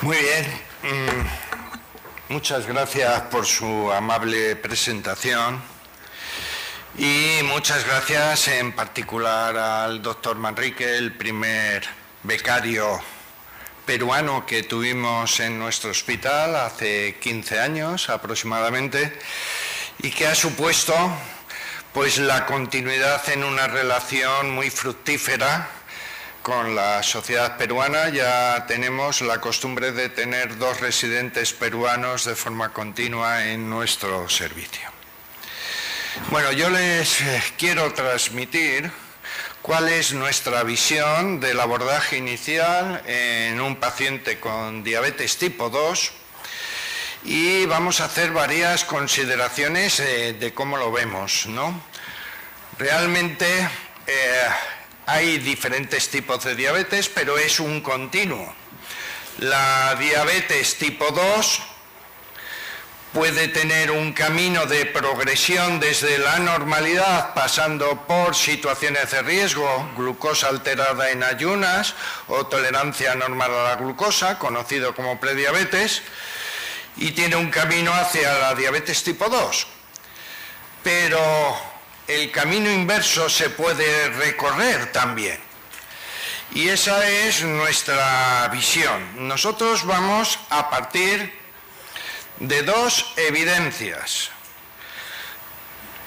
Muy bien. Muchas gracias por su amable presentación y muchas gracias en particular al doctor Manrique, el primer becario peruano que tuvimos en nuestro hospital hace 15 años aproximadamente y que ha supuesto pues la continuidad en una relación muy fructífera con la sociedad peruana. Ya tenemos la costumbre de tener 2 residentes peruanos de forma continua en nuestro servicio. Bueno, yo les quiero transmitir cuál es nuestra visión del abordaje inicial en un paciente con diabetes tipo 2 y vamos a hacer varias consideraciones de cómo lo vemos, ¿no? Realmente hay diferentes tipos de diabetes, pero es un continuo. La diabetes tipo 2 puede tener un camino de progresión desde la normalidad, pasando por situaciones de riesgo, glucosa alterada en ayunas o tolerancia anormal a la glucosa, conocido como prediabetes, y tiene un camino hacia la diabetes tipo 2. Pero el camino inverso se puede recorrer también. Y esa es nuestra visión. Nosotros vamos a partir de 2 evidencias.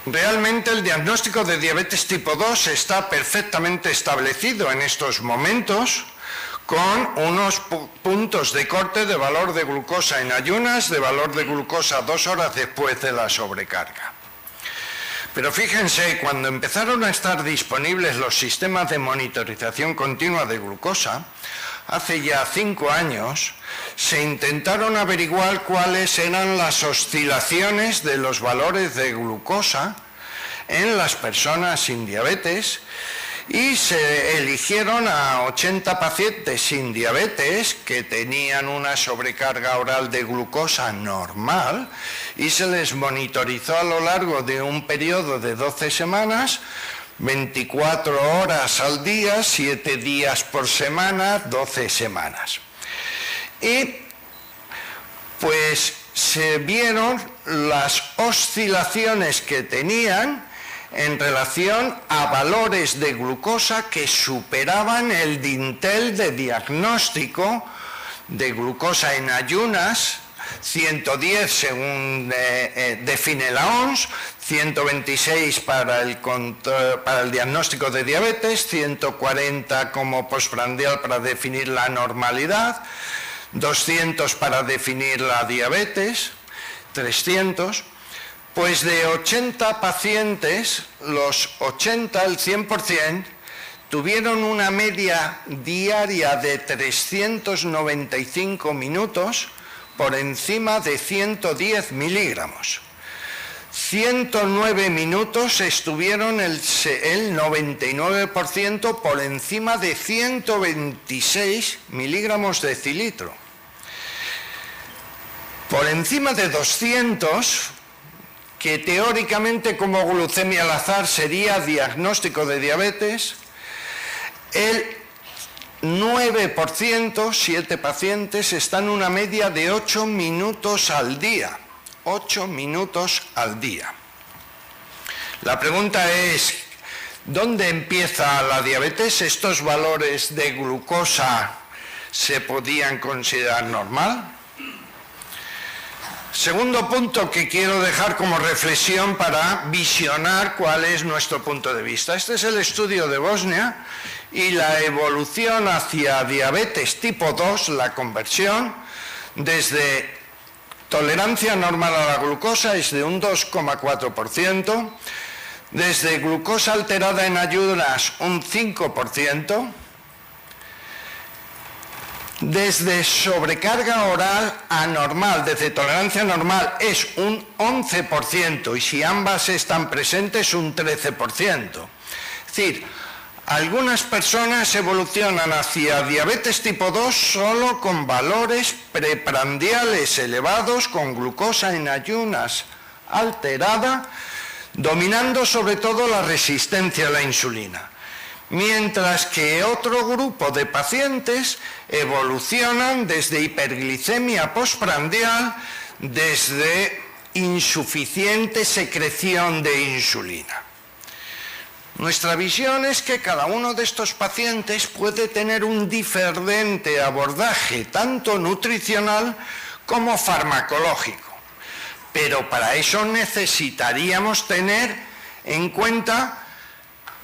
Realmente el diagnóstico de diabetes tipo 2 está perfectamente establecido en estos momentos con unos puntos de corte de valor de glucosa en ayunas, de valor de glucosa 2 horas después de la sobrecarga. Pero fíjense, cuando empezaron a estar disponibles los sistemas de monitorización continua de glucosa, hace ya 5 años, se intentaron averiguar cuáles eran las oscilaciones de los valores de glucosa en las personas sin diabetes y se eligieron a 80 pacientes sin diabetes que tenían una sobrecarga oral de glucosa normal y se les monitorizó a lo largo de un periodo de 12 semanas, 24 horas al día, 7 días por semana, 12 semanas. Y pues se vieron las oscilaciones que tenían en relación a valores de glucosa que superaban el dintel de diagnóstico de glucosa en ayunas, 110 según define la OMS, 126 para el diagnóstico de diabetes, 140 como postprandial para definir la normalidad, 200 para definir la diabetes, 300... Pues de 80 pacientes, los 80, el 100%, tuvieron una media diaria de 395 minutos por encima de 110 miligramos. 109 minutos estuvieron el 99% por encima de 126 miligramos de decilitro. Por encima de 200... que teóricamente como glucemia al azar sería diagnóstico de diabetes, el 9%, 7 pacientes, están en una media de 8 minutos al día. 8 minutos al día. La pregunta es, ¿dónde empieza la diabetes? ¿Estos valores de glucosa se podían considerar normal? Segundo punto que quiero dejar como reflexión para visionar cuál es nuestro punto de vista. Este es el estudio de Bosnia y la evolución hacia diabetes tipo 2, la conversión, desde tolerancia normal a la glucosa es de un 2,4%, desde glucosa alterada en ayunas un 5%, desde sobrecarga oral anormal, desde tolerancia normal es un 11% y si ambas están presentes un 13%. Es decir, algunas personas evolucionan hacia diabetes tipo 2 solo con valores preprandiales elevados, con glucosa en ayunas alterada, dominando sobre todo la resistencia a la insulina. mientras que otro grupo de pacientes evolucionan desde hiperglicemia postprandial, desde insuficiente secreción de insulina. Nuestra visión es que cada uno de estos pacientes puede tener un diferente abordaje, tanto nutricional como farmacológico, pero para eso necesitaríamos tener en cuenta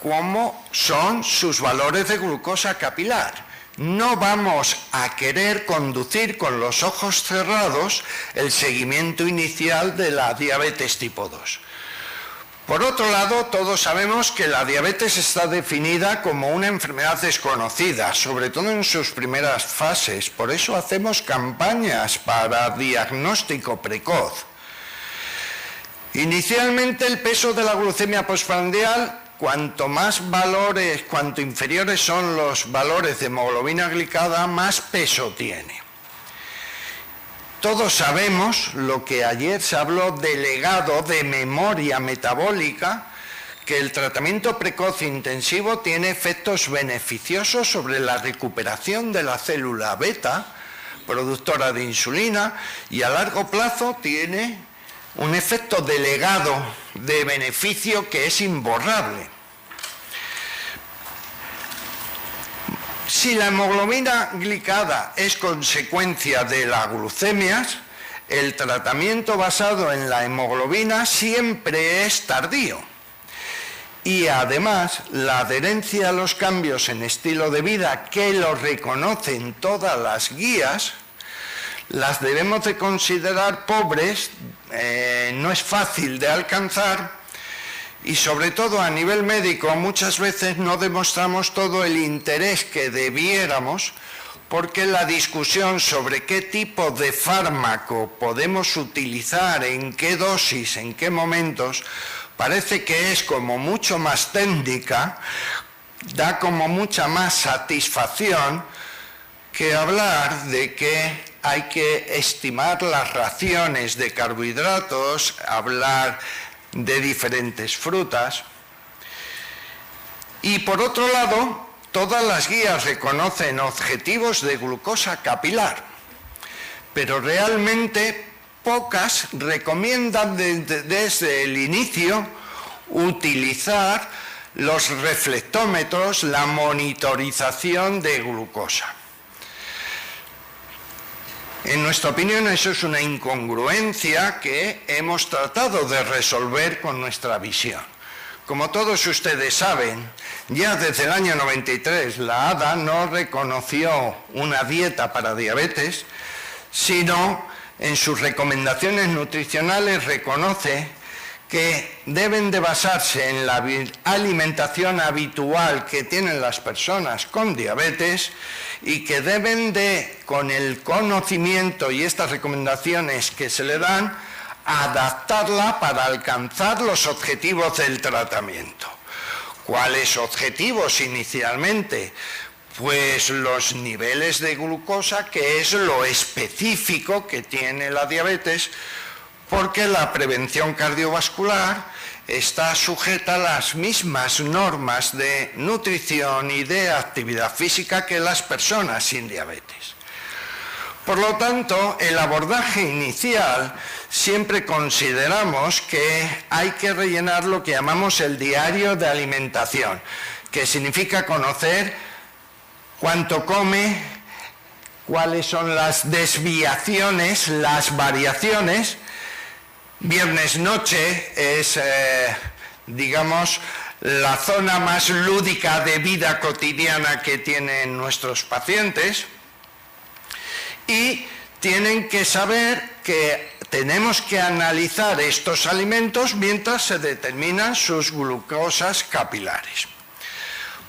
cómo son sus valores de glucosa capilar. No vamos a querer conducir con los ojos cerrados el seguimiento inicial de la diabetes tipo 2. Por otro lado, todos sabemos que la diabetes está definida como una enfermedad desconocida, sobre todo en sus primeras fases. Por eso hacemos campañas para diagnóstico precoz. Inicialmente, el peso de la glucemia postprandial, cuanto inferiores son los valores de hemoglobina glicada, más peso tiene. Todos sabemos lo que ayer se habló del legado de memoria metabólica, que el tratamiento precoz intensivo tiene efectos beneficiosos sobre la recuperación de la célula beta, productora de insulina, y a largo plazo tiene un efecto de legado de beneficio que es imborrable. Si la hemoglobina glicada es consecuencia de las glucemias, el tratamiento basado en la hemoglobina siempre es tardío. Y además, la adherencia a los cambios en estilo de vida, que lo reconocen todas las guías, las debemos de considerar pobres, no es fácil de alcanzar, y sobre todo a nivel médico muchas veces no demostramos todo el interés que debiéramos, porque la discusión sobre qué tipo de fármaco podemos utilizar, en qué dosis, en qué momentos, parece que es como mucho más técnica, da como mucha más satisfacción que hablar de que hay que estimar las raciones de carbohidratos, hablar de diferentes frutas. Y por otro lado, todas las guías reconocen objetivos de glucosa capilar, pero realmente pocas recomiendan desde el inicio utilizar los reflectómetros, la monitorización de glucosa. En nuestra opinión, eso es una incongruencia que hemos tratado de resolver con nuestra visión. Como todos ustedes saben, ya desde el año 93 la ADA no reconoció una dieta para diabetes, sino en sus recomendaciones nutricionales reconoce que deben de basarse en la alimentación habitual que tienen las personas con diabetes y que deben de, con el conocimiento y estas recomendaciones que se le dan, adaptarla para alcanzar los objetivos del tratamiento. ¿Cuáles objetivos inicialmente? Pues los niveles de glucosa, que es lo específico que tiene la diabetes, porque la prevención cardiovascular está sujeta a las mismas normas de nutrición y de actividad física que las personas sin diabetes. Por lo tanto, el abordaje inicial siempre consideramos que hay que rellenar lo que llamamos el diario de alimentación, que significa conocer cuánto come, cuáles son las desviaciones, las variaciones. Viernes noche es, digamos, la zona más lúdica de vida cotidiana que tienen nuestros pacientes, y tienen que saber que tenemos que analizar estos alimentos mientras se determinan sus glucosas capilares.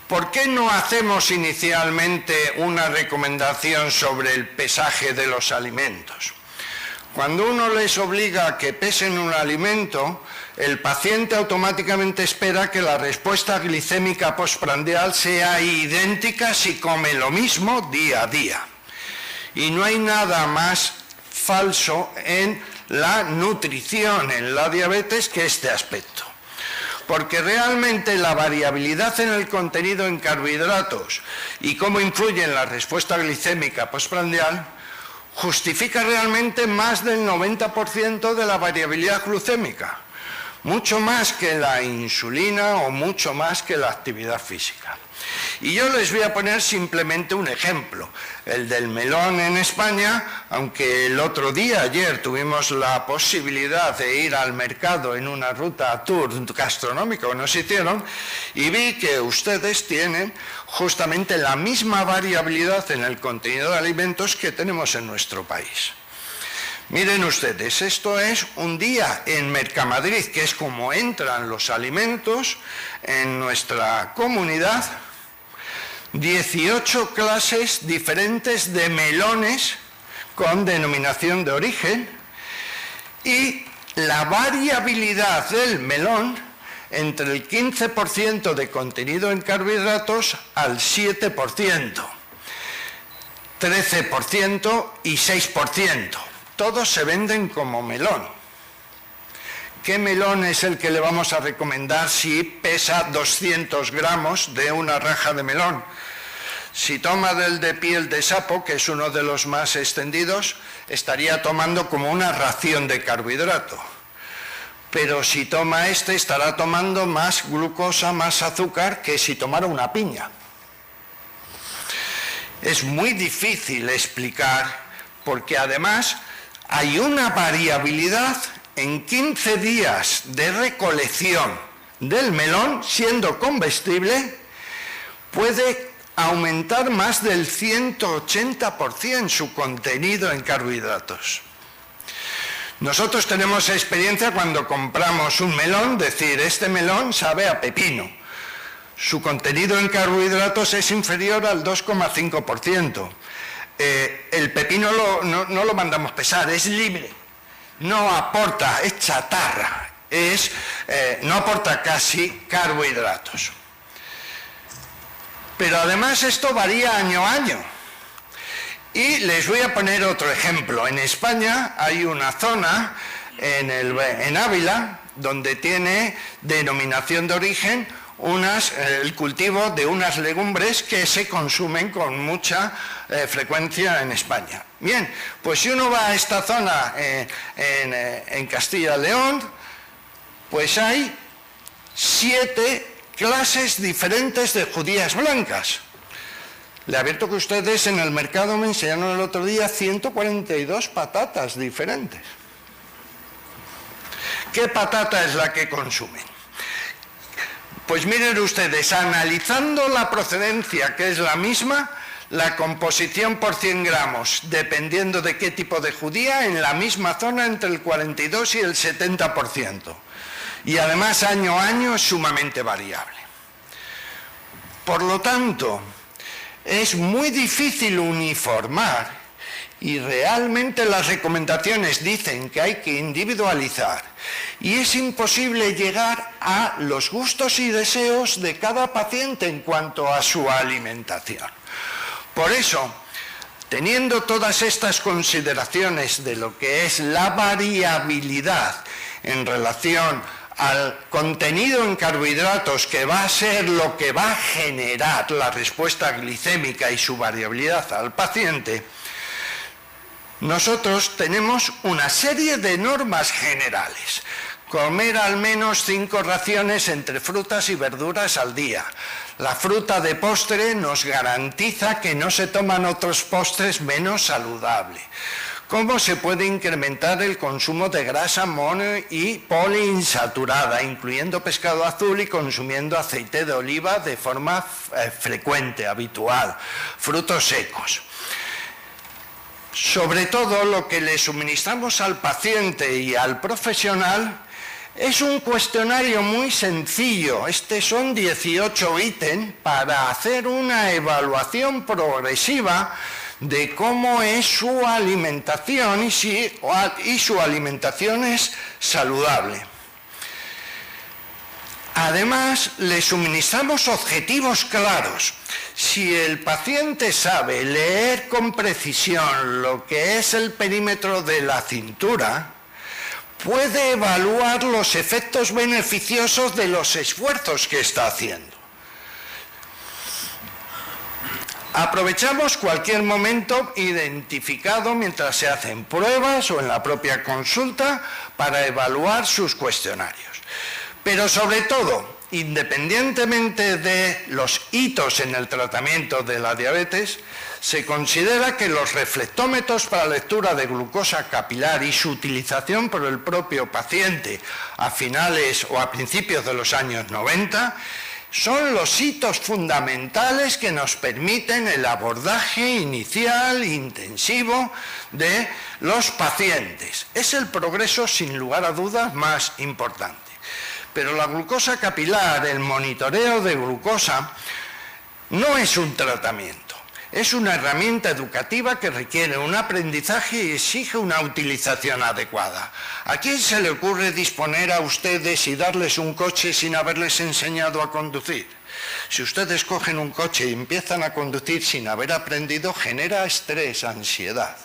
¿Por qué no hacemos inicialmente una recomendación sobre el pesaje de los alimentos? Cuando uno les obliga a que pesen un alimento, el paciente automáticamente espera que la respuesta glicémica postprandial sea idéntica si come lo mismo día a día. Y no hay nada más falso en la nutrición, en la diabetes, que este aspecto. porque realmente la variabilidad en el contenido en carbohidratos y cómo influye en la respuesta glicémica postprandial justifica realmente más del 90% de la variabilidad glucémica, mucho más que la insulina o mucho más que la actividad física. Y yo les voy a poner simplemente un ejemplo, el del melón en España, aunque el otro día, ayer, tuvimos la posibilidad de ir al mercado en una ruta tour gastronómica que nos hicieron, y vi que ustedes tienen justamente la misma variabilidad en el contenido de alimentos que tenemos en nuestro país. Miren ustedes, esto es un día en Mercamadrid, que es como entran los alimentos en nuestra comunidad. 18 clases diferentes de melones con denominación de origen y la variabilidad del melón entre el 15% de contenido en carbohidratos al 7%, 13% y 6%. Todos se venden como melón. ¿Qué melón es el que le vamos a recomendar si pesa 200 gramos de una raja de melón? Si toma del de piel de sapo, que es uno de los más extendidos, estaría tomando como una ración de carbohidrato. Pero si toma este, estará tomando más glucosa, más azúcar que si tomara una piña. Es muy difícil explicar, porque además hay una variabilidad en 15 días de recolección del melón, siendo comestible, puede aumentar más del 180% su contenido en carbohidratos. Nosotros tenemos experiencia cuando compramos un melón, decir, este melón sabe a pepino. Su contenido en carbohidratos es inferior al 2,5%. El pepino no lo mandamos pesar, es libre. No aporta, es chatarra, no aporta casi carbohidratos. Pero además esto varía año a año. Y les voy a poner otro ejemplo. En España hay una zona, en Ávila, donde tiene denominación de origen el cultivo de unas legumbres que se consumen con mucha frecuencia en España. Bien, pues si uno va a esta zona en Castilla y León, pues hay 7 clases diferentes de judías blancas. Le advierto que ustedes en el mercado me enseñaron el otro día 142 patatas diferentes. ¿Qué patata es la que consumen? Pues miren ustedes, analizando la procedencia, que es la misma, la composición por 100 gramos, dependiendo de qué tipo de judía, en la misma zona entre el 42 y el 70%. Y además año a año es sumamente variable. Por lo tanto, es muy difícil uniformar y realmente las recomendaciones dicen que hay que individualizar y es imposible llegar a los gustos y deseos de cada paciente en cuanto a su alimentación. Por eso, teniendo todas estas consideraciones de lo que es la variabilidad en relación al contenido en carbohidratos, que va a ser lo que va a generar la respuesta glicémica y su variabilidad al paciente, nosotros tenemos una serie de normas generales. Comer al menos 5 raciones entre frutas y verduras al día. La fruta de postre nos garantiza que no se toman otros postres menos saludables. ¿Cómo se puede incrementar el consumo de grasa mono y poliinsaturada, incluyendo pescado azul y consumiendo aceite de oliva de forma frecuente, habitual? Frutos secos. Sobre todo, lo que le suministramos al paciente y al profesional es un cuestionario muy sencillo. Son 18 ítems para hacer una evaluación progresiva de cómo es su alimentación y su alimentación es saludable. Además, le suministramos objetivos claros. Si el paciente sabe leer con precisión lo que es el perímetro de la cintura, puede evaluar los efectos beneficiosos de los esfuerzos que está haciendo. Aprovechamos cualquier momento identificado mientras se hacen pruebas o en la propia consulta para evaluar sus cuestionarios. Pero sobre todo, independientemente de los hitos en el tratamiento de la diabetes, se considera que los reflectómetros para lectura de glucosa capilar y su utilización por el propio paciente a finales o a principios de los años 90 son los hitos fundamentales que nos permiten el abordaje inicial, intensivo, de los pacientes. Es el progreso, sin lugar a dudas, más importante. Pero la glucosa capilar, el monitoreo de glucosa, no es un tratamiento. Es una herramienta educativa que requiere un aprendizaje y exige una utilización adecuada. ¿A quién se le ocurre disponer a ustedes y darles un coche sin haberles enseñado a conducir? Si ustedes cogen un coche y empiezan a conducir sin haber aprendido, genera estrés, ansiedad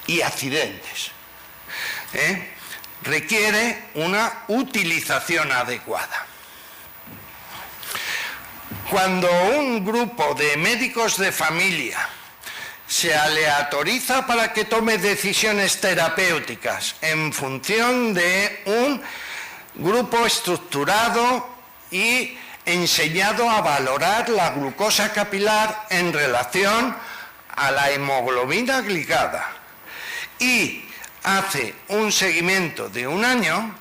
y accidentes. Requiere una utilización adecuada. Cuando un grupo de médicos de familia se aleatoriza para que tome decisiones terapéuticas en función de un grupo estructurado y enseñado a valorar la glucosa capilar en relación a la hemoglobina glicada y hace un seguimiento de un año,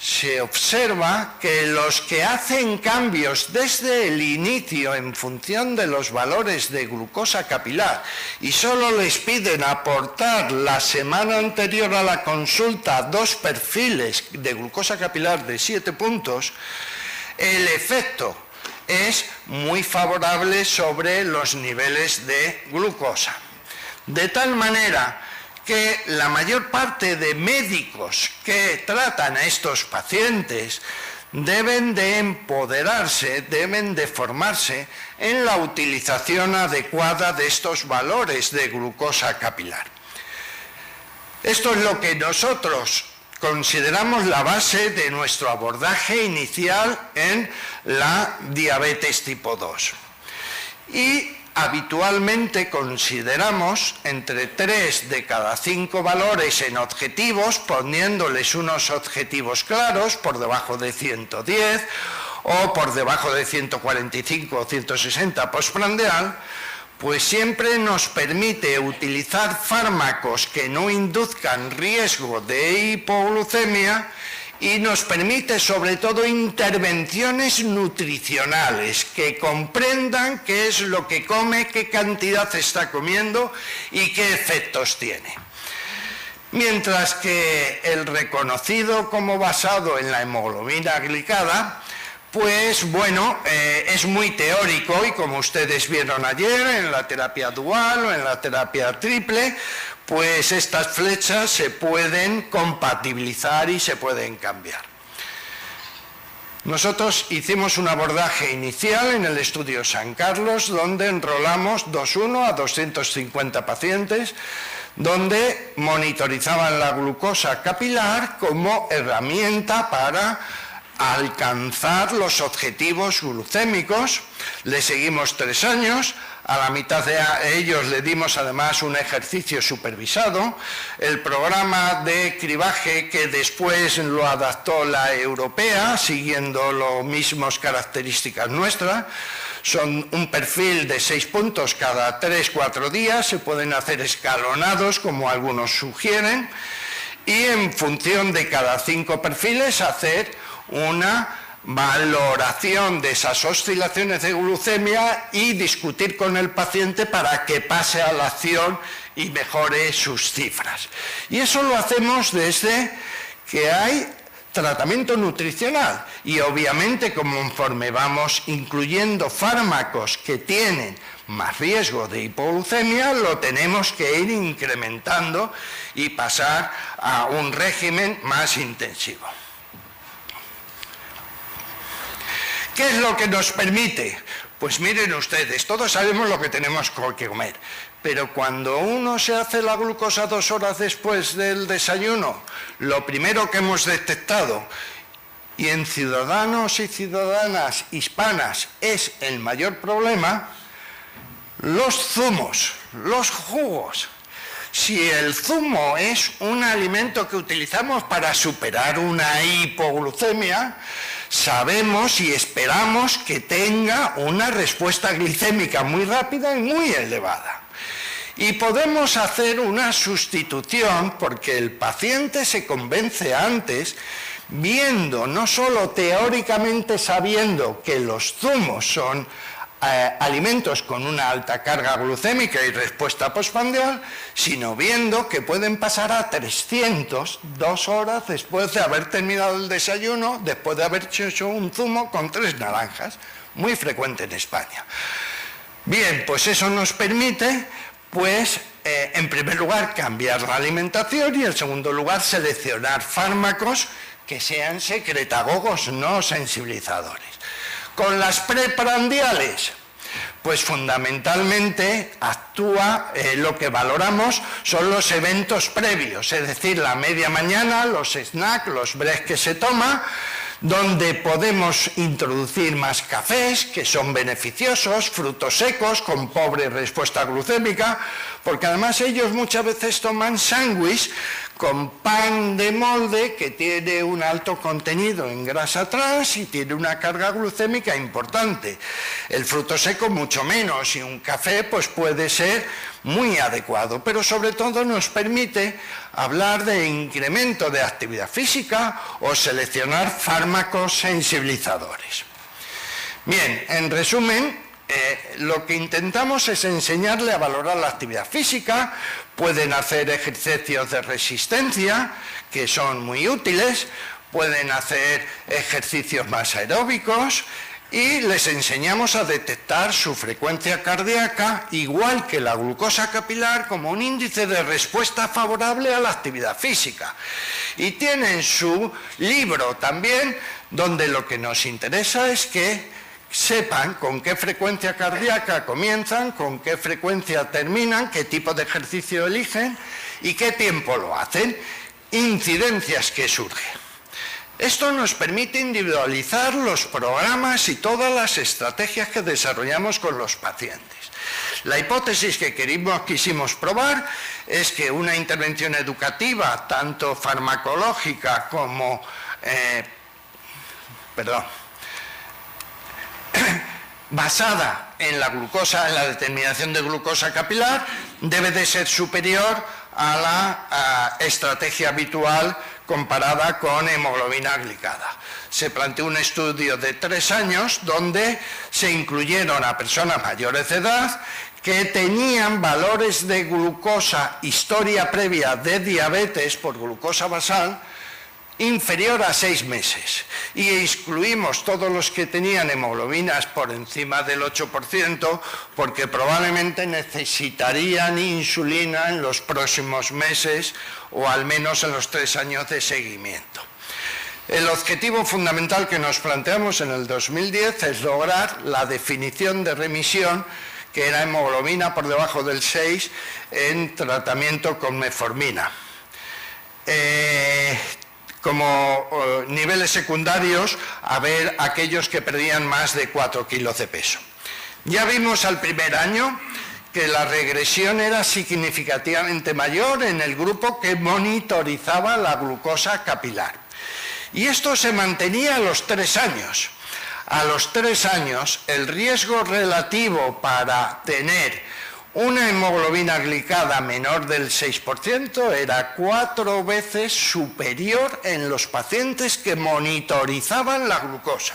se observa que los que hacen cambios desde el inicio en función de los valores de glucosa capilar y solo les piden aportar la semana anterior a la consulta 2 perfiles de glucosa capilar de 7 puntos, el efecto es muy favorable sobre los niveles de glucosa. De tal manera que la mayor parte de médicos que tratan a estos pacientes deben de empoderarse, deben de formarse en la utilización adecuada de estos valores de glucosa capilar. Esto es lo que nosotros consideramos la base de nuestro abordaje inicial en la diabetes tipo 2. Y habitualmente consideramos entre 3 de cada 5 valores en objetivos, poniéndoles unos objetivos claros por debajo de 110 o por debajo de 145 o 160 postprandial, pues siempre nos permite utilizar fármacos que no induzcan riesgo de hipoglucemia y nos permite sobre todo intervenciones nutricionales que comprendan qué es lo que come, qué cantidad está comiendo y qué efectos tiene. Mientras que el reconocido como basado en la hemoglobina glicada, pues bueno, es muy teórico y como ustedes vieron ayer en la terapia dual o en la terapia triple, pues estas flechas se pueden compatibilizar y se pueden cambiar. Nosotros hicimos un abordaje inicial en el estudio San Carlos, donde enrolamos 2:1 a 250 pacientes, donde monitorizaban la glucosa capilar como herramienta para alcanzar los objetivos glucémicos. Le seguimos 3 años. A la mitad de ellos le dimos además un ejercicio supervisado, el programa de cribaje que después lo adaptó la europea, siguiendo las mismas características nuestras. Son un perfil de 6 puntos cada 3-4 días, se pueden hacer escalonados como algunos sugieren, y en función de cada 5 perfiles hacer una valoración de esas oscilaciones de glucemia y discutir con el paciente para que pase a la acción y mejore sus cifras. Y eso lo hacemos desde que hay tratamiento nutricional y obviamente conforme vamos incluyendo fármacos que tienen más riesgo de hipoglucemia, lo tenemos que ir incrementando y pasar a un régimen más intensivo. ¿Qué es lo que nos permite? Pues miren ustedes, todos sabemos lo que tenemos que comer, pero cuando uno se hace la glucosa 2 horas después del desayuno, lo primero que hemos detectado, y en ciudadanos y ciudadanas hispanas es el mayor problema, los zumos, los jugos. Si el zumo es un alimento que utilizamos para superar una hipoglucemia, sabemos y esperamos que tenga una respuesta glicémica muy rápida y muy elevada. Y podemos hacer una sustitución porque el paciente se convence antes, viendo, no solo teóricamente sabiendo que los zumos son alimentos con una alta carga glucémica y respuesta postprandial, sino viendo que pueden pasar a 300 2 horas después de haber terminado el desayuno, después de haber hecho un zumo con 3 naranjas, muy frecuente en España. Bien, pues eso nos permite, pues, en primer lugar, cambiar la alimentación y, en segundo lugar, seleccionar fármacos que sean secretagogos, no sensibilizadores. Con las preprandiales, pues fundamentalmente actúa, lo que valoramos son los eventos previos, es decir, la media mañana, los snacks, los breaks que se toma, donde podemos introducir más cafés, que son beneficiosos, frutos secos con pobre respuesta glucémica, porque además ellos muchas veces toman sándwich con pan de molde que tiene un alto contenido en grasa trans y tiene una carga glucémica importante. El fruto seco mucho menos, y un café pues puede ser muy adecuado, pero sobre todo nos permite hablar de incremento de actividad física o seleccionar fármacos sensibilizadores. Bien, en resumen, lo que intentamos es enseñarle a valorar la actividad física. Pueden hacer ejercicios de resistencia, que son muy útiles, pueden hacer ejercicios más aeróbicos, y les enseñamos a detectar su frecuencia cardíaca, igual que la glucosa capilar, como un índice de respuesta favorable a la actividad física. Y tienen su libro también, donde lo que nos interesa es que sepan con qué frecuencia cardíaca comienzan, con qué frecuencia terminan, qué tipo de ejercicio eligen y qué tiempo lo hacen, incidencias que surgen. Esto nos permite individualizar los programas y todas las estrategias que desarrollamos con los pacientes. La hipótesis que quisimos probar es que una intervención educativa, tanto farmacológica como basada en la glucosa, en la determinación de glucosa capilar, debe de ser superior a la estrategia habitual comparada con hemoglobina glicada. Se planteó un estudio de 3 años donde se incluyeron a personas mayores de edad que tenían valores de glucosa, historia previa de diabetes por glucosa basal, inferior a 6 meses, y excluimos todos los que tenían hemoglobinas por encima del 8%, porque probablemente necesitarían insulina en los próximos meses o al menos en los 3 años de seguimiento. El objetivo fundamental que nos planteamos en el 2010 es lograr la definición de remisión, que era hemoglobina por debajo del 6 en tratamiento con metformina. Como niveles secundarios, a ver aquellos que perdían más de 4 kilos de peso. Ya vimos al primer año que la regresión era significativamente mayor en el grupo que monitorizaba la glucosa capilar. Y esto se mantenía a los 3 años. A los 3 años, el riesgo relativo para tener una hemoglobina glicada menor del 6% era 4 veces superior en los pacientes que monitorizaban la glucosa.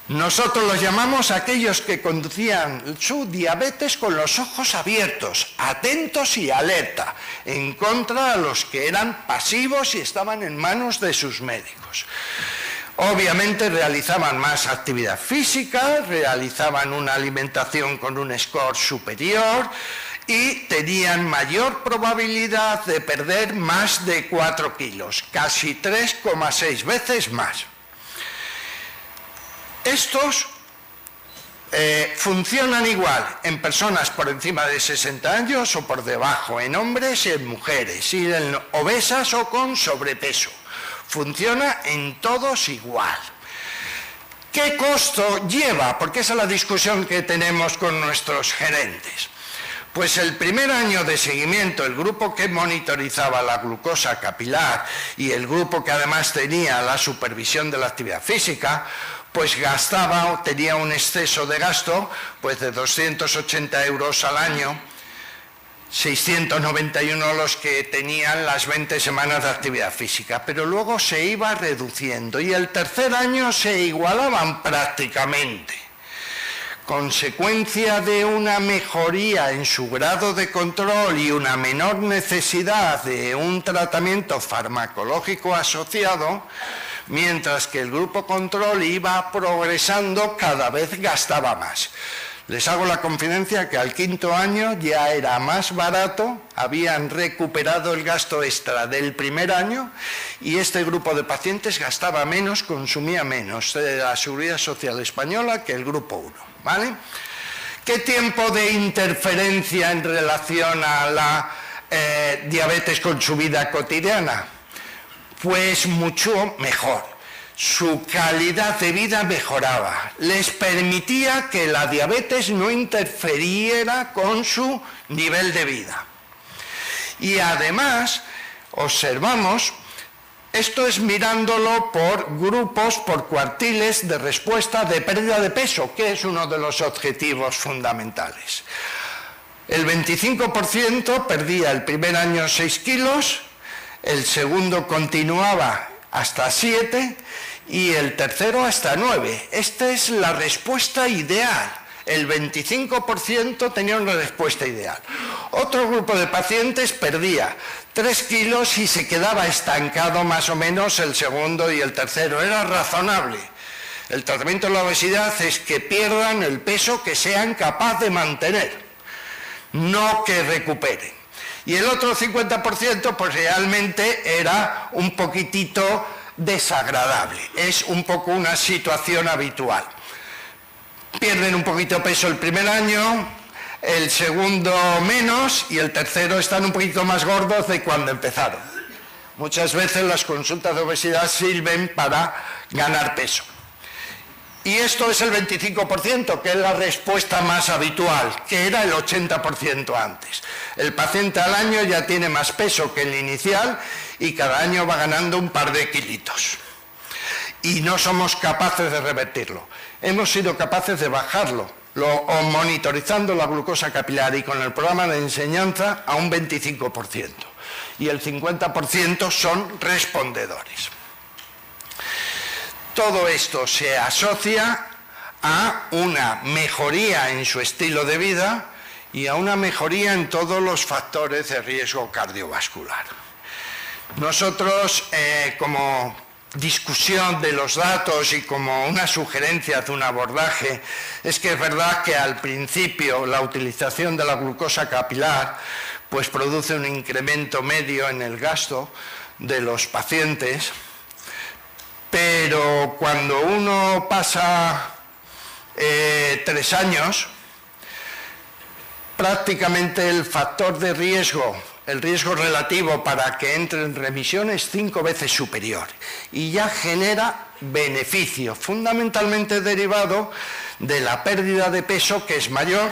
Nosotros los llamamos aquellos que conducían su diabetes con los ojos abiertos, atentos y alerta, en contra de los que eran pasivos y estaban en manos de sus médicos. Obviamente realizaban más actividad física, realizaban una alimentación con un score superior y tenían mayor probabilidad de perder más de 4 kilos, casi 3,6 veces más. Estos funcionan igual en personas por encima de 60 años o por debajo, en hombres y en mujeres, y en obesas o con sobrepeso. Funciona en todos igual. ¿Qué costo lleva? Porque esa es la discusión que tenemos con nuestros gerentes. Pues el primer año de seguimiento, el grupo que monitorizaba la glucosa capilar y el grupo que además tenía la supervisión de la actividad física, pues gastaba o tenía un exceso de gasto pues de 280 euros al año, 691 los que tenían las 20 semanas de actividad física, pero luego se iba reduciendo y el tercer año se igualaban prácticamente. Consecuencia de una mejoría en su grado de control y una menor necesidad de un tratamiento farmacológico asociado, mientras que el grupo control iba progresando, cada vez gastaba más. Les hago la confidencia que al quinto año ya era más barato, habían recuperado el gasto extra del primer año y este grupo de pacientes gastaba menos, consumía menos de la Seguridad Social Española que el grupo 1, ¿vale? ¿Qué tiempo de interferencia en relación a la diabetes con su vida cotidiana? Pues mucho mejor. Su calidad de vida mejoraba, les permitía que la diabetes no interfiriera con su nivel de vida. Y además, observamos, esto es mirándolo por grupos, por cuartiles de respuesta de pérdida de peso, que es uno de los objetivos fundamentales. El 25% perdía el primer año 6 kilos, el segundo continuaba hasta 7 y el tercero hasta 9. Esta es la respuesta ideal. El 25% tenía una respuesta ideal. Otro grupo de pacientes perdía 3 kilos y se quedaba estancado más o menos el segundo y el tercero. Era razonable. El tratamiento de la obesidad es que pierdan el peso que sean capaces de mantener, no que recuperen. Y el otro 50% pues realmente era un poquitito desagradable, es un poco una situación habitual. Pierden un poquito de peso el primer año, el segundo menos y el tercero están un poquito más gordos de cuando empezaron. Muchas veces las consultas de obesidad sirven para ganar peso. Y esto es el 25%, que es la respuesta más habitual, que era el 80% antes. El paciente al año ya tiene más peso que el inicial y cada año va ganando un par de kilitos. Y no somos capaces de revertirlo. Hemos sido capaces de bajarlo, monitorizando la glucosa capilar y con el programa de enseñanza a un 25%. Y el 50% son respondedores. Todo esto se asocia a una mejoría en su estilo de vida y a una mejoría en todos los factores de riesgo cardiovascular. Nosotros, como discusión de los datos y como una sugerencia de un abordaje, es que es verdad que al principio la utilización de la glucosa capilar pues produce un incremento medio en el gasto de los pacientes, pero cuando uno pasa 3 años, prácticamente el factor de riesgo, el riesgo relativo para que entre en remisión es 5 veces superior y ya genera beneficio, fundamentalmente derivado de la pérdida de peso que es mayor,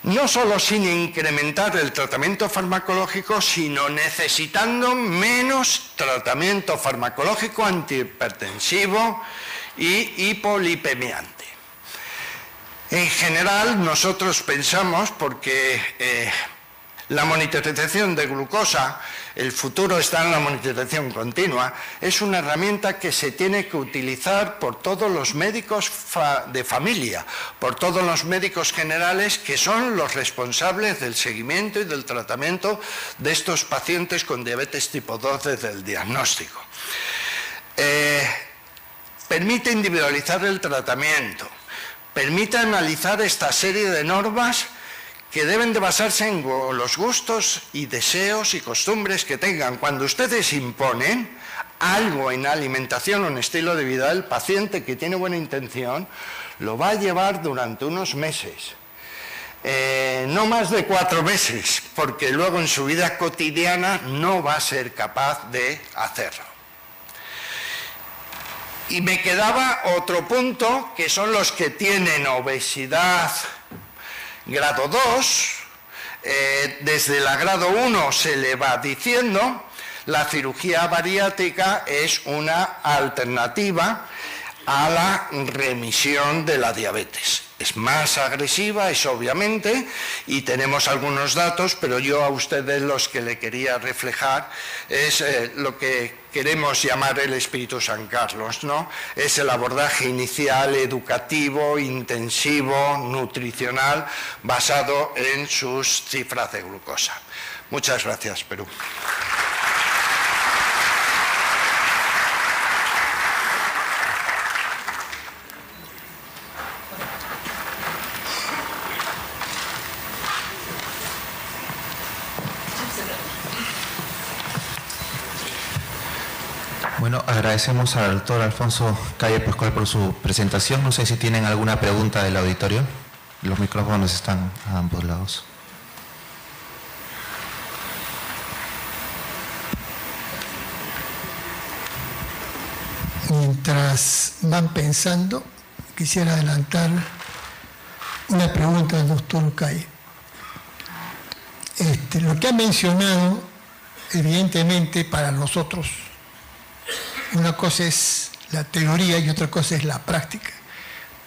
no solo sin incrementar el tratamiento farmacológico, sino necesitando menos tratamiento farmacológico antihipertensivo y hipolipemiante. En general, nosotros pensamos, porque la monitorización de glucosa, el futuro está en la monitorización continua, es una herramienta que se tiene que utilizar por todos los médicos de familia, por todos los médicos generales que son los responsables del seguimiento y del tratamiento de estos pacientes con diabetes tipo 2 desde el diagnóstico. Permite individualizar el tratamiento, permite analizar esta serie de normas que deben de basarse en los gustos y deseos y costumbres que tengan. Cuando ustedes imponen, algo en alimentación o en estilo de vida, el paciente que tiene buena intención lo va a llevar durante unos meses. No más de 4 meses, porque luego en su vida cotidiana no va a ser capaz de hacerlo. Y me quedaba otro punto, que son los que tienen obesidad grado 2. Desde la grado 1 se le va diciendo, la cirugía bariátrica es una alternativa a la remisión de la diabetes. Es más agresiva, es obviamente, y tenemos algunos datos, pero yo a ustedes los que le quería reflejar es lo que queremos llamar el espíritu San Carlos, ¿no? Es el abordaje inicial, educativo, intensivo, nutricional, basado en sus cifras de glucosa. Muchas gracias, Perú. Bueno, agradecemos al doctor Alfonso Calle Pascual por su presentación. No sé si tienen alguna pregunta del auditorio. Los micrófonos están a ambos lados. Mientras van pensando, quisiera adelantar una pregunta al doctor Calle. Lo que ha mencionado, evidentemente, para nosotros, una cosa es la teoría y otra cosa es la práctica.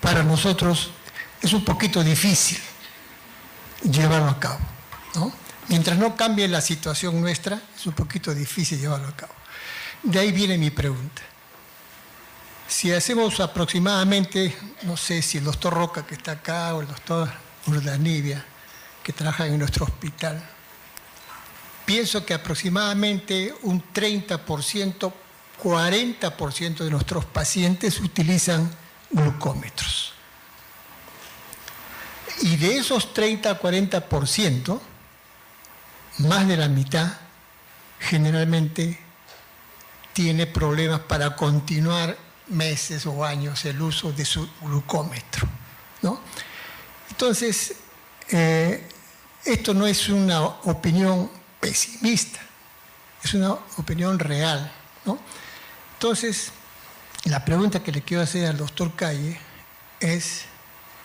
Para nosotros es un poquito difícil llevarlo a cabo, ¿no? Mientras no cambie la situación nuestra, es un poquito difícil llevarlo a cabo. De ahí viene mi pregunta. Si hacemos aproximadamente, no sé si el doctor Roca que está acá o el doctor Urdanibia que trabaja en nuestro hospital, pienso que aproximadamente un 30%, 40% de nuestros pacientes utilizan glucómetros. Y de esos 30-40%, más de la mitad generalmente tiene problemas para continuar meses o años el uso de su glucómetro, ¿no? Entonces, esto no es una opinión pesimista, es una opinión real, ¿no? Entonces, la pregunta que le quiero hacer al doctor Calle es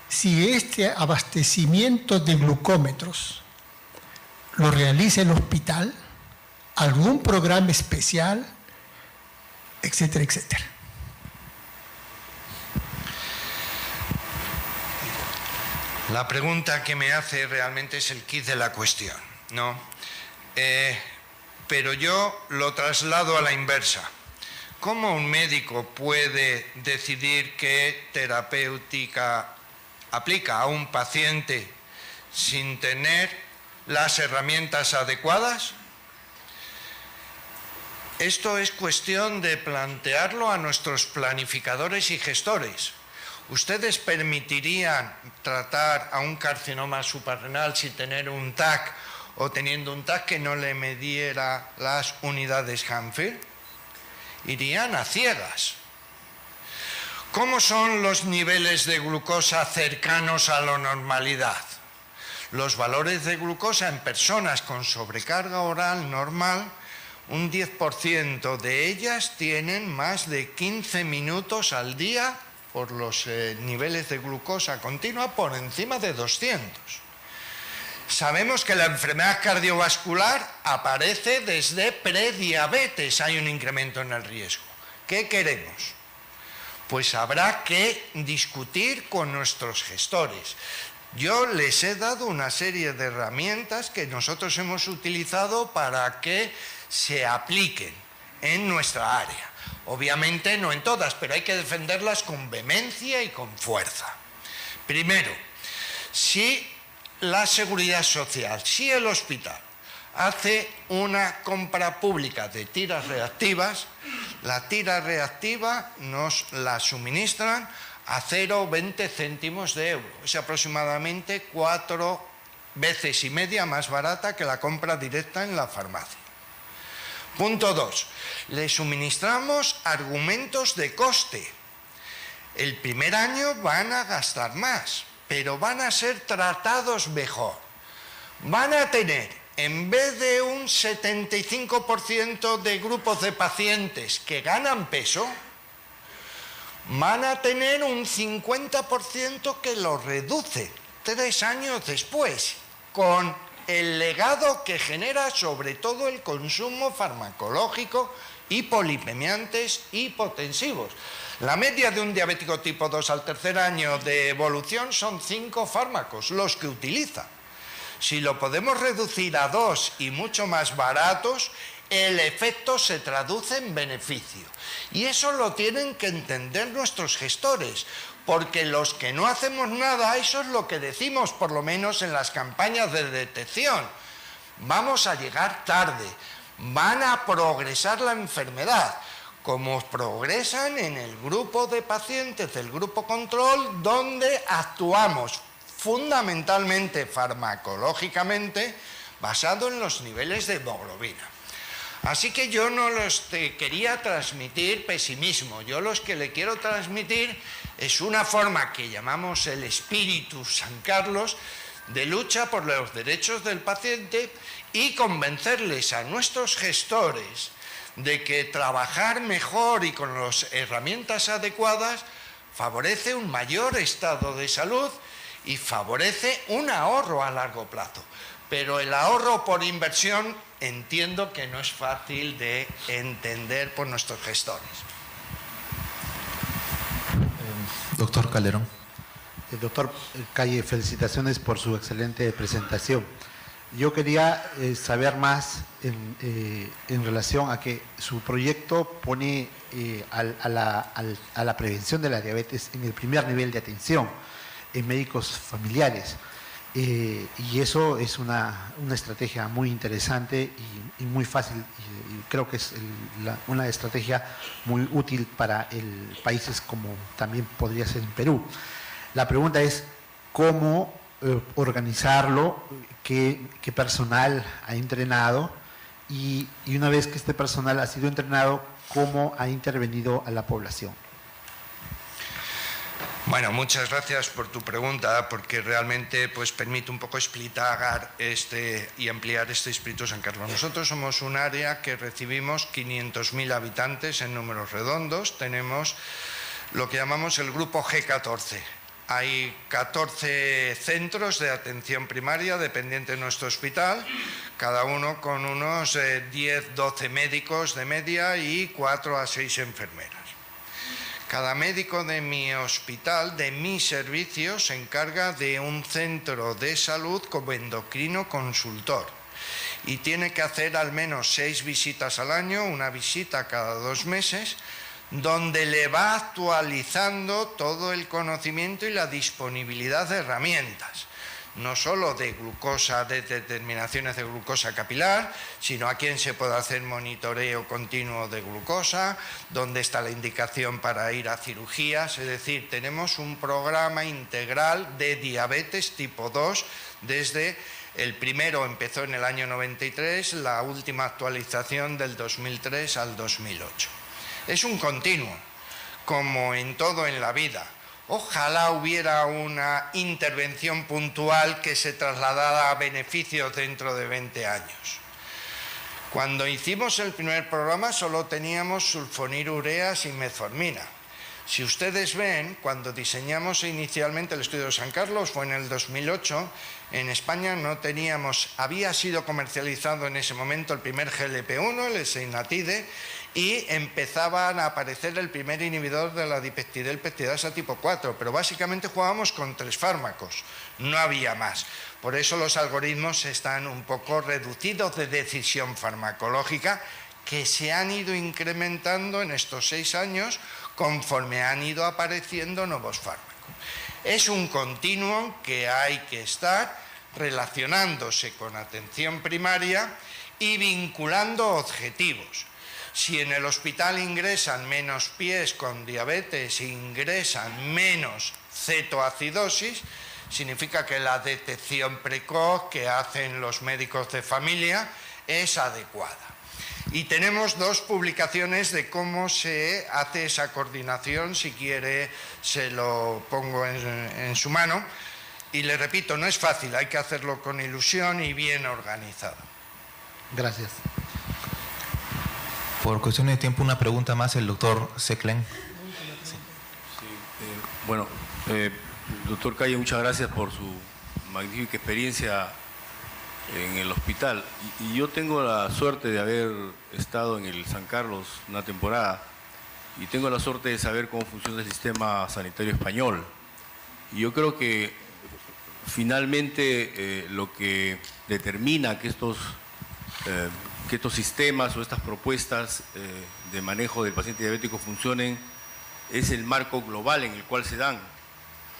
si este abastecimiento de glucómetros lo realiza el hospital, algún programa especial, etcétera, etcétera. La pregunta que me hace realmente es el quid de la cuestión, ¿no? Pero yo lo traslado a la inversa. ¿Cómo un médico puede decidir qué terapéutica aplica a un paciente sin tener las herramientas adecuadas? Esto es cuestión de plantearlo a nuestros planificadores y gestores. ¿Ustedes permitirían tratar a un carcinoma suprarrenal sin tener un TAC o teniendo un TAC que no le midiera las unidades Hanfield? Irían a ciegas. ¿Cómo son los niveles de glucosa cercanos a la normalidad? Los valores de glucosa en personas con sobrecarga oral normal, un 10% de ellas tienen más de 15 minutos al día por los niveles de glucosa continua por encima de 200. Sabemos que la enfermedad cardiovascular aparece desde prediabetes, hay un incremento en el riesgo. ¿Qué queremos? Pues habrá que discutir con nuestros gestores. Yo les he dado una serie de herramientas que nosotros hemos utilizado para que se apliquen en nuestra área. Obviamente no en todas, pero hay que defenderlas con vehemencia y con fuerza. Primero, si la seguridad social, si el hospital hace una compra pública de tiras reactivas, la tira reactiva nos la suministran a 0,20 céntimos de euro. Es aproximadamente 4 veces y media más barata que la compra directa en la farmacia. Punto 2. Le suministramos argumentos de coste. El primer año van a gastar más, pero van a ser tratados mejor. Van a tener, en vez de un 75% de grupos de pacientes que ganan peso, van a tener un 50% que lo reduce 3 años después, con el legado que genera sobre todo el consumo farmacológico, hipolipemiantes, hipotensivos. La media de un diabético tipo 2 al tercer año de evolución son 5 fármacos los que utiliza. Si lo podemos reducir a 2 y mucho más baratos, el efecto se traduce en beneficio. Y eso lo tienen que entender nuestros gestores, porque los que no hacemos nada, eso es lo que decimos por lo menos en las campañas de detección. Vamos a llegar tarde, van a progresar la enfermedad, como progresan en el grupo de pacientes del grupo control, donde actuamos fundamentalmente farmacológicamente basado en los niveles de hemoglobina. Así que yo no les quería transmitir pesimismo, yo lo que le quiero transmitir es una forma que llamamos el espíritu San Carlos de lucha por los derechos del paciente y convencerles a nuestros gestores de que trabajar mejor y con las herramientas adecuadas favorece un mayor estado de salud y favorece un ahorro a largo plazo. Pero el ahorro por inversión entiendo que no es fácil de entender por nuestros gestores. Doctor Calderón. Doctor Calle, felicitaciones por su excelente presentación. Yo quería saber más en relación a que su proyecto pone a la prevención de la diabetes en el primer nivel de atención en médicos familiares. Y eso es una estrategia muy interesante y muy fácil, y creo que es una estrategia muy útil para países como también podría ser en Perú. La pregunta es cómo organizarlo, qué personal ha entrenado y una vez que este personal ha sido entrenado, cómo ha intervenido a la población. Bueno, muchas gracias por tu pregunta, porque realmente pues, permite un poco explicar y ampliar este espíritu San Carlos. Nosotros somos un área que recibimos 500.000 habitantes en números redondos. Tenemos lo que llamamos el grupo G14. Hay 14 centros de atención primaria dependientes de nuestro hospital, cada uno con unos 10-12 médicos de media y 4 a 6 enfermeras. Cada médico de mi hospital, de mi servicio, se encarga de un centro de salud como endocrino consultor y tiene que hacer al menos 6 visitas al año, una visita cada 2 meses, donde le va actualizando todo el conocimiento y la disponibilidad de herramientas, no solo de glucosa, de determinaciones de glucosa capilar, sino a quién se puede hacer monitoreo continuo de glucosa, dónde está la indicación para ir a cirugías. Es decir, tenemos un programa integral de diabetes tipo 2 desde el primero empezó en el año 93, la última actualización del 2003 al 2008. Es un continuo, como en todo en la vida. Ojalá hubiera una intervención puntual que se trasladara a beneficios dentro de 20 años. Cuando hicimos el primer programa solo teníamos sulfonilureas y metformina. Si ustedes ven, cuando diseñamos inicialmente el estudio de San Carlos, fue en el 2008, en España no teníamos, había sido comercializado en ese momento el primer GLP-1, el Seinatide, y empezaban a aparecer el primer inhibidor de la dipeptidilpeptidasa tipo 4, pero básicamente jugábamos con 3 fármacos, no había más. Por eso los algoritmos están un poco reducidos de decisión farmacológica que se han ido incrementando en estos 6 años conforme han ido apareciendo nuevos fármacos. Es un continuum que hay que estar relacionándose con atención primaria y vinculando objetivos. Si en el hospital ingresan menos pies con diabetes e ingresan menos cetoacidosis, significa que la detección precoz que hacen los médicos de familia es adecuada. Y tenemos 2 publicaciones de cómo se hace esa coordinación, si quiere se lo pongo en su mano. Y le repito, no es fácil, hay que hacerlo con ilusión y bien organizado. Gracias. Por cuestiones de tiempo, una pregunta más, el doctor Seclen. Bueno, doctor Calle, muchas gracias por su magnífica experiencia en el hospital. Y yo tengo la suerte de haber estado en el San Carlos una temporada y tengo la suerte de saber cómo funciona el sistema sanitario español. Y yo creo que finalmente lo que determina que estos sistemas o estas propuestas de manejo del paciente diabético funcionen es el marco global en el cual se dan.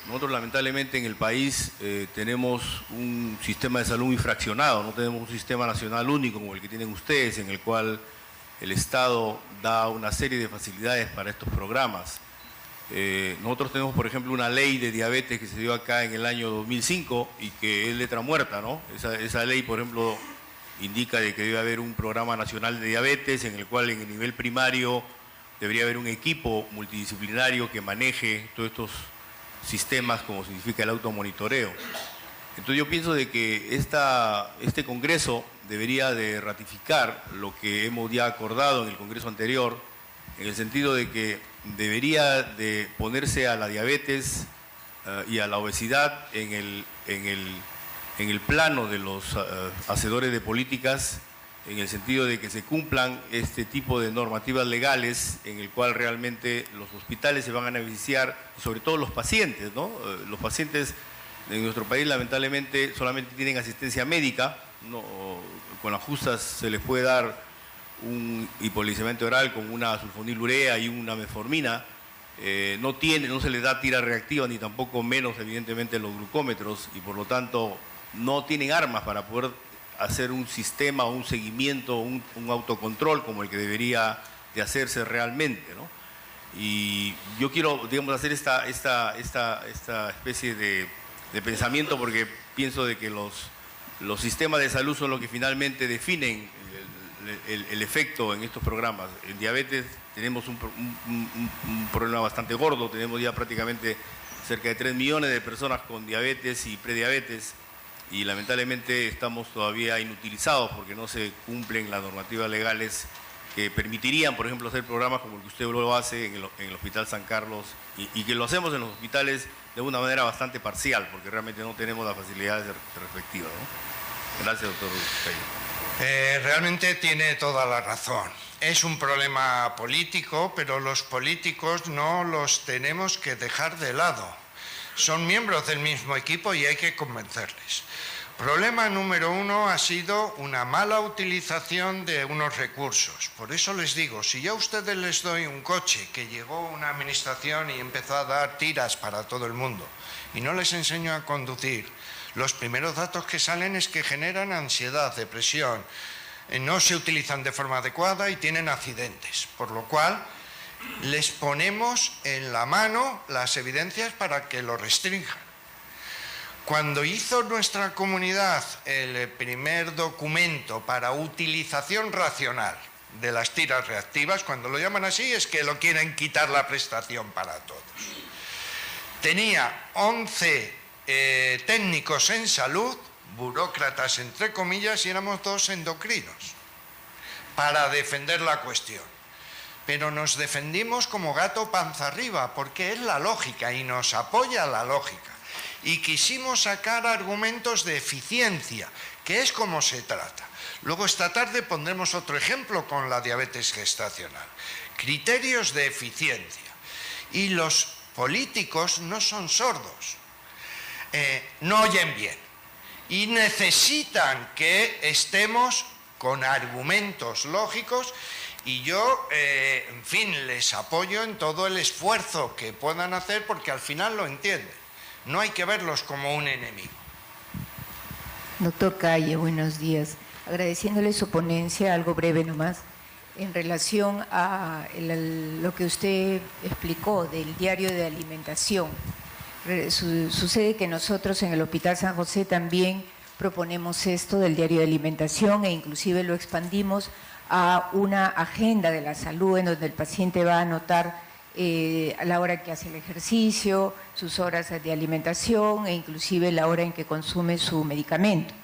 Nosotros lamentablemente en el país tenemos un sistema de salud muy fraccionado, no tenemos un sistema nacional único como el que tienen ustedes, en el cual el Estado da una serie de facilidades para estos programas. Nosotros tenemos, por ejemplo, una ley de diabetes que se dio acá en el año 2005 y que es letra muerta, ¿no? Esa ley, por ejemplo, indica de que debe haber un programa nacional de diabetes en el cual en el nivel primario debería haber un equipo multidisciplinario que maneje todos estos sistemas, como significa el automonitoreo. Entonces yo pienso de que este Congreso debería de ratificar lo que hemos ya acordado en el Congreso anterior, en el sentido de que debería de ponerse a la diabetes y a la obesidad en el plano de los hacedores de políticas, en el sentido de que se cumplan este tipo de normativas legales en el cual realmente los hospitales se van a beneficiar, sobre todo los pacientes, ¿no? Los pacientes en nuestro país lamentablemente solamente tienen asistencia médica, ¿no? Con las justas se les puede dar un hipoglicemiante oral con una sulfonilurea y una metformina, no se les da tira reactiva ni tampoco menos evidentemente los glucómetros y por lo tanto no tienen armas para poder hacer un sistema, un seguimiento, un autocontrol como el que debería de hacerse realmente, ¿no? Y yo quiero, digamos, hacer esta especie de pensamiento porque pienso de que los sistemas de salud son los que finalmente definen el efecto en estos programas. En diabetes tenemos un problema bastante gordo, tenemos ya prácticamente cerca de 3 millones de personas con diabetes y prediabetes, y lamentablemente estamos todavía inutilizados porque no se cumplen las normativas legales que permitirían, por ejemplo, hacer programas como el que usted lo hace en el Hospital San Carlos y que lo hacemos en los hospitales de una manera bastante parcial porque realmente no tenemos las facilidades respectivas, ¿no? Gracias, doctor Calle. Realmente tiene toda la razón. Es un problema político, pero los políticos no los tenemos que dejar de lado. Son miembros del mismo equipo y hay que convencerles. Problema número 1 ha sido una mala utilización de unos recursos. Por eso les digo, si yo a ustedes les doy un coche que llegó una administración y empezó a dar tiras para todo el mundo y no les enseño a conducir, los primeros datos que salen es que generan ansiedad, depresión, no se utilizan de forma adecuada y tienen accidentes, por lo cual les ponemos en la mano las evidencias para que lo restrinjan. Cuando hizo nuestra comunidad el primer documento para utilización racional de las tiras reactivas, cuando lo llaman así es que lo quieren quitar la prestación para todos. Tenía 11 técnicos en salud, burócratas entre comillas, y éramos 2 endocrinos, para defender la cuestión. Pero nos defendimos como gato panza arriba, porque es la lógica y nos apoya la lógica. Y quisimos sacar argumentos de eficiencia, que es como se trata. Luego esta tarde pondremos otro ejemplo con la diabetes gestacional. Criterios de eficiencia. Y los políticos no son sordos, no oyen bien. Y necesitan que estemos con argumentos lógicos y yo, en fin, les apoyo en todo el esfuerzo que puedan hacer porque al final lo entienden. No hay que verlos como un enemigo. Doctor Calle, buenos días. Agradeciéndole su ponencia, algo breve nomás, en relación a lo que usted explicó del diario de alimentación. Sucede que nosotros en el Hospital San José también proponemos esto del diario de alimentación e inclusive lo expandimos a una agenda de la salud en donde el paciente va a anotar a la hora que hace el ejercicio, sus horas de alimentación e inclusive la hora en que consume su medicamento.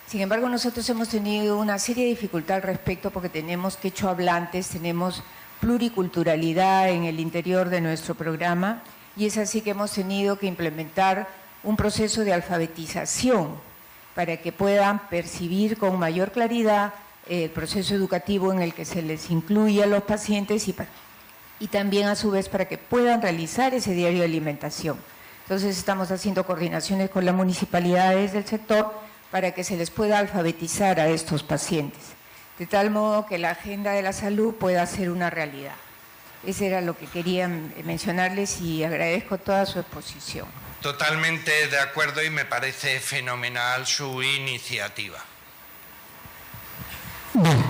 Sin embargo, nosotros hemos tenido una serie de dificultades al respecto porque tenemos quechua-hablantes, tenemos pluriculturalidad en el interior de nuestro programa y es así que hemos tenido que implementar un proceso de alfabetización para que puedan percibir con mayor claridad el proceso educativo en el que se les incluye a los pacientes y también a su vez para que puedan realizar ese diario de alimentación. Entonces estamos haciendo coordinaciones con las municipalidades del sector para que se les pueda alfabetizar a estos pacientes, de tal modo que la agenda de la salud pueda ser una realidad. Eso era lo que quería mencionarles y agradezco toda su exposición. Totalmente de acuerdo y me parece fenomenal su iniciativa. Bien,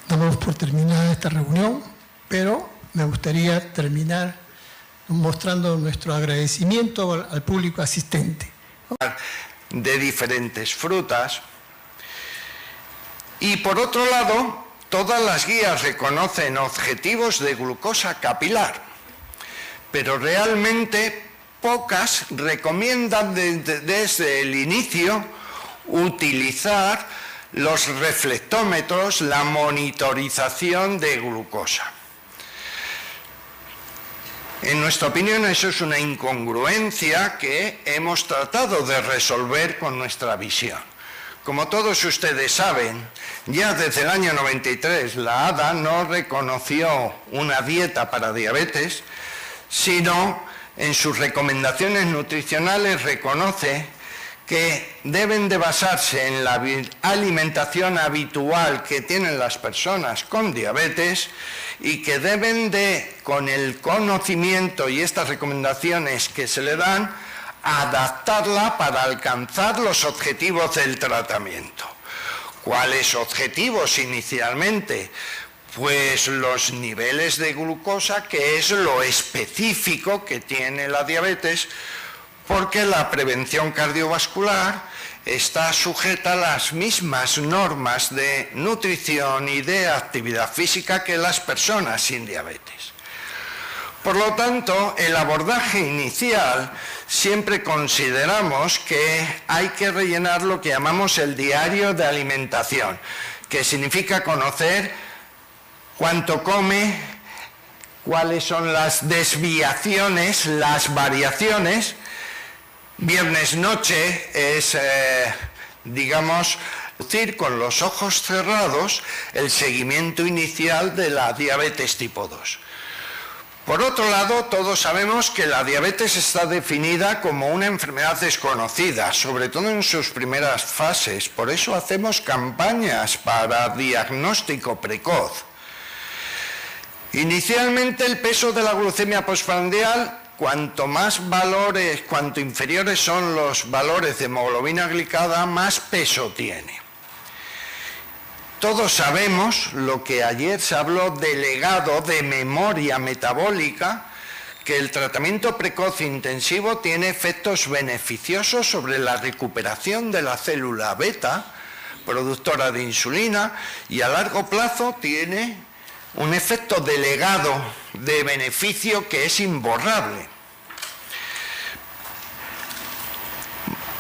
damos por terminada esta reunión, pero me gustaría terminar mostrando nuestro agradecimiento al público asistente. De diferentes frutas. Y por otro lado, todas las guías reconocen objetivos de glucosa capilar, pero realmente pocas recomiendan desde el inicio utilizar los reflectómetros, la monitorización de glucosa. En nuestra opinión, eso es una incongruencia que hemos tratado de resolver con nuestra visión. Como todos ustedes saben, ya desde el año 93 la ADA no reconoció una dieta para diabetes, sino en sus recomendaciones nutricionales reconoce que deben de basarse en la alimentación habitual que tienen las personas con diabetes y que deben de, con el conocimiento y estas recomendaciones que se le dan, adaptarla para alcanzar los objetivos del tratamiento. ¿Cuáles objetivos inicialmente? Pues los niveles de glucosa, que es lo específico que tiene la diabetes, porque la prevención cardiovascular está sujeta a las mismas normas de nutrición y de actividad física que las personas sin diabetes. Por lo tanto, el abordaje inicial siempre consideramos que hay que rellenar lo que llamamos el diario de alimentación, que significa conocer cuánto come, cuáles son las desviaciones, las variaciones. Viernes noche es, digamos, decir con los ojos cerrados el seguimiento inicial de la diabetes tipo 2. Por otro lado, todos sabemos que la diabetes está definida como una enfermedad desconocida, sobre todo en sus primeras fases. Por eso hacemos campañas para diagnóstico precoz. Inicialmente el peso de la glucemia postprandial, cuanto más valores, cuanto inferiores son los valores de hemoglobina glicada, más peso tiene. Todos sabemos lo que ayer se habló del legado de memoria metabólica, que el tratamiento precoz intensivo tiene efectos beneficiosos sobre la recuperación de la célula beta, productora de insulina, y a largo plazo tiene un efecto de legado de beneficio que es imborrable.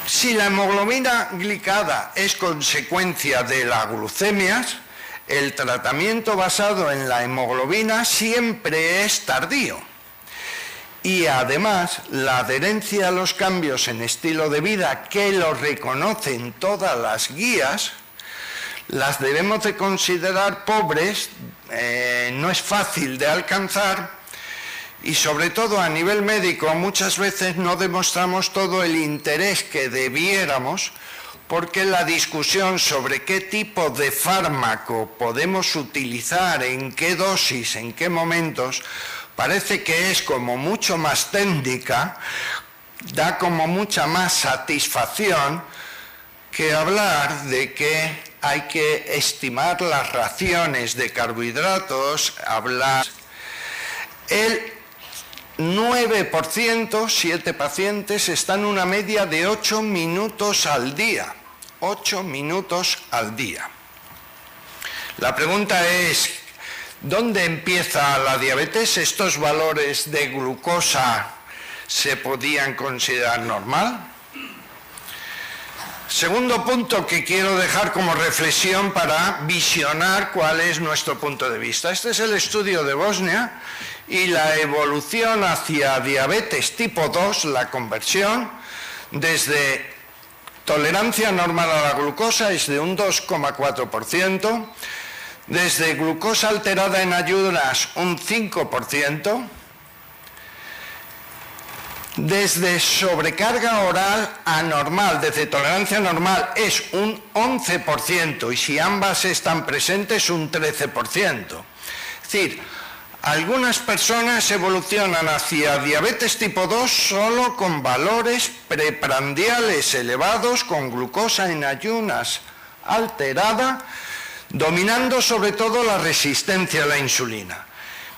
Si la hemoglobina glicada es consecuencia de las glucemias, el tratamiento basado en la hemoglobina siempre es tardío. Y además, la adherencia a los cambios en estilo de vida, que lo reconocen todas las guías, las debemos de considerar pobres, no es fácil de alcanzar. Y sobre todo a nivel médico muchas veces no demostramos todo el interés que debiéramos, porque la discusión sobre qué tipo de fármaco podemos utilizar, en qué dosis, en qué momentos, parece que es como mucho más técnica, da como mucha más satisfacción que hablar de que hay que estimar las raciones de carbohidratos, hablar. El 9%, 7 pacientes, están en una media de 8 minutos al día. 8 minutos al día. La pregunta es, ¿dónde empieza la diabetes? ¿Estos valores de glucosa se podían considerar normal? Segundo punto que quiero dejar como reflexión para visionar cuál es nuestro punto de vista. Este es el estudio de Bosnia y la evolución hacia diabetes tipo 2, la conversión, desde tolerancia normal a la glucosa es de un 2,4%, desde glucosa alterada en ayunas un 5%, desde sobrecarga oral anormal, desde tolerancia normal es un 11% y si ambas están presentes un 13%. Es decir, algunas personas evolucionan hacia diabetes tipo 2 solo con valores preprandiales elevados, con glucosa en ayunas alterada, dominando sobre todo la resistencia a la insulina.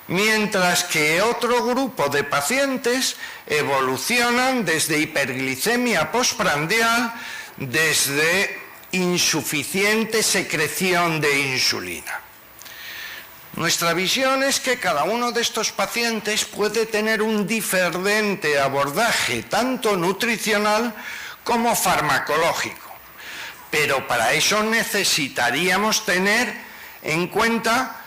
Mientras que otro grupo de pacientes evolucionan desde hiperglicemia postprandial, desde insuficiente secreción de insulina. Nuestra visión es que cada uno de estos pacientes puede tener un diferente abordaje, tanto nutricional como farmacológico. Pero para eso necesitaríamos tener en cuenta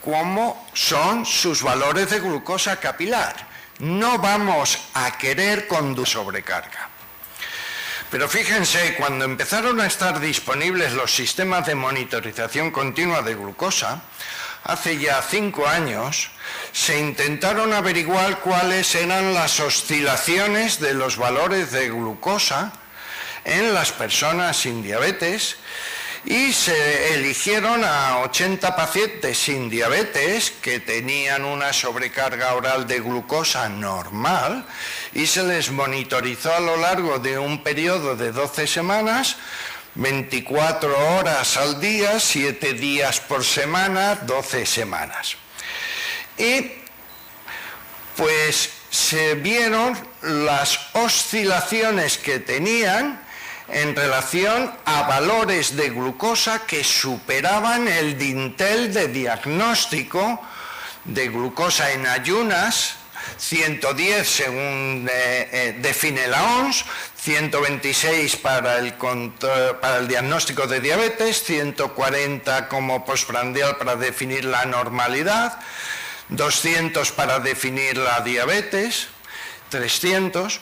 cómo son sus valores de glucosa capilar. No vamos a querer conducir sobrecarga. Pero fíjense, cuando empezaron a estar disponibles los sistemas de monitorización continua de glucosa, hace ya 5 años, se intentaron averiguar cuáles eran las oscilaciones de los valores de glucosa en las personas sin diabetes y se eligieron a 80 pacientes sin diabetes que tenían una sobrecarga oral de glucosa normal y se les monitorizó a lo largo de un periodo de 12 semanas, 24 horas al día, 7 días por semana, 12 semanas. Y pues se vieron las oscilaciones que tenían en relación a valores de glucosa que superaban el dintel de diagnóstico de glucosa en ayunas, 110 según define la OMS, 126 para el diagnóstico de diabetes, 140 como postprandial para definir la normalidad, 200 para definir la diabetes, 300...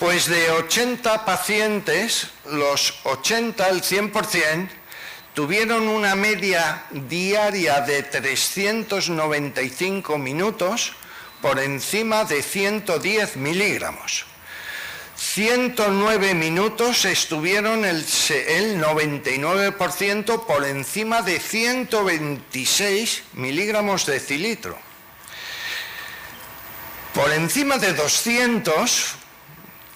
Pues de 80 pacientes, los 80, el 100%, tuvieron una media diaria de 395 minutos por encima de 110 miligramos. 109 minutos estuvieron el 99% por encima de 126 miligramos de decilitro. Por encima de 200...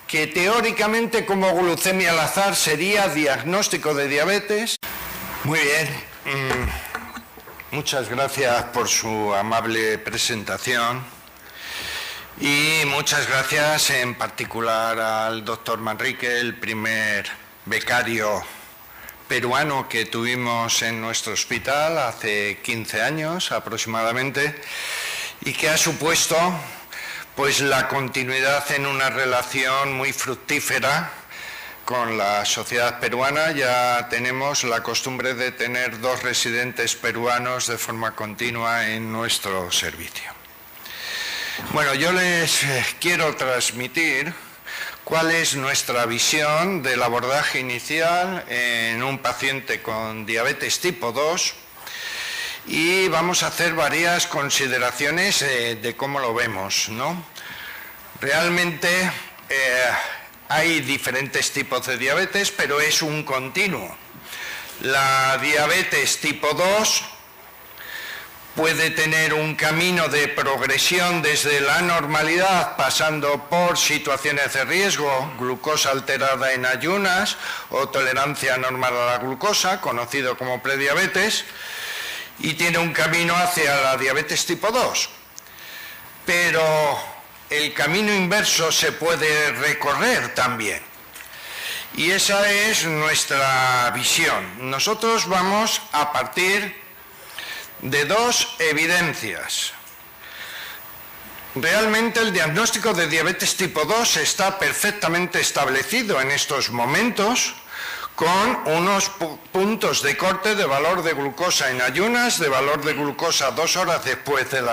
que teóricamente como glucemia al azar sería diagnóstico de diabetes. Muy bien, muchas gracias por su amable presentación y muchas gracias en particular al doctor Manrique, el primer becario peruano que tuvimos en nuestro hospital hace 15 años aproximadamente y que ha supuesto pues la continuidad en una relación muy fructífera con la sociedad peruana. Ya tenemos la costumbre de tener 2 residentes peruanos de forma continua en nuestro servicio. Bueno, yo les quiero transmitir cuál es nuestra visión del abordaje inicial en un paciente con diabetes tipo 2 y vamos a hacer varias consideraciones de cómo lo vemos, ¿no? Realmente hay diferentes tipos de diabetes, pero es un continuo. La diabetes tipo 2 puede tener un camino de progresión desde la normalidad, pasando por situaciones de riesgo, glucosa alterada en ayunas o tolerancia anormal a la glucosa, conocido como prediabetes, y tiene un camino hacia la diabetes tipo 2. Pero el camino inverso se puede recorrer también. Y esa es nuestra visión. Nosotros vamos a partir de dos evidencias. Realmente el diagnóstico de diabetes tipo 2 está perfectamente establecido en estos momentos, con unos puntos de corte de valor de glucosa en ayunas, de valor de glucosa 2 horas después de la